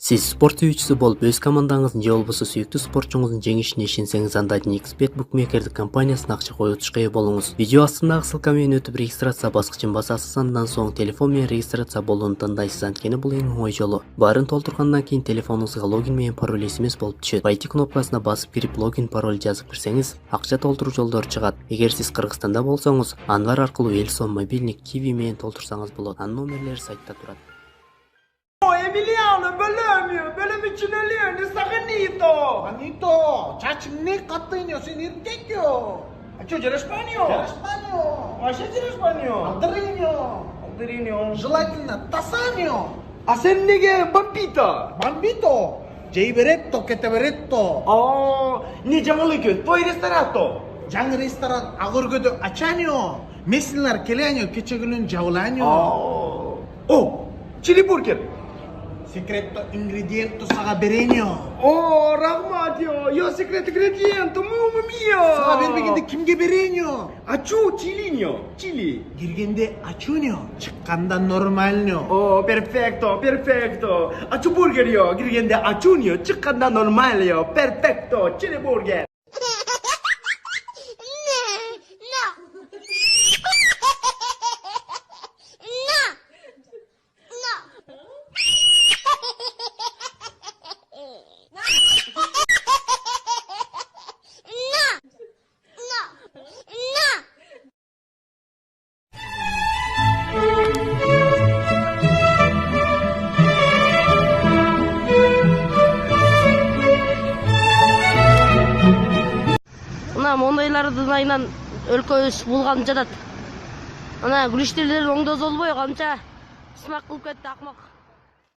Siz sport сүйүүчүсү болуп, өз командаңыздын же болбосо сүйүктүү спортчуңуздун жеңишине ишенсеңиз, анда Nixbet букмекердик компаниясына акча коюутушка ээ болуңуз. Видео астындагы ссылка менен өтүп регистрация баскычын басасыз, андан соң телефон менен регистрация болууну тандайсыз. Анткени бул эң оңой жолу. Баарын толтургандан кийин телефонуңузга логин менен пароль смс болуп түшөт. Войти кнопкасына басып кирип логин пароль жазып кирсеңиз, акча толтуруу жолдору чыгат. Эгер сиз Кыргызстанда болсоңуз, Анвар аркылуу Элсон мобильник Kiwi менен толтурсаңыз болот. Анын номерлери сайтта турат. Emiliano, bölüm için ölüyor, ne sakın Nito. Anito, çaçımne kattığınıyor, sen irtekyo. Что, Джерешпаньо? Джерешпаньо. Вообще Джерешпаньо? Алдрыньо. Желательно тасаньо. А sen неге бомбито? Бомбито. Джейберетто, кетеберетто. Не жаңылык, твой ресторато. Жаңы ресторан агыргөдө ачаньо. Меслилер келеаньо, кечегүлүн жауланьо. О, чили бургер. Секретто ингредиенто сага береньо. О, рахмат, yo секрет ингредиенто, мама мия. Сага бербегенде кимге береньо? Ачу, чилиньо, чили. Киргенде ачуньо, чыкканда нормальньо. О, перфекто. Ачу бургер, киргенде ачуньо, чыкканда нормальо, перфекто, чили бургер. Мондайлардын айынан өлкөбүз булган жатат. Ана күрөштөлөр оңдоз болбой камча сымак кылып кетти акмак.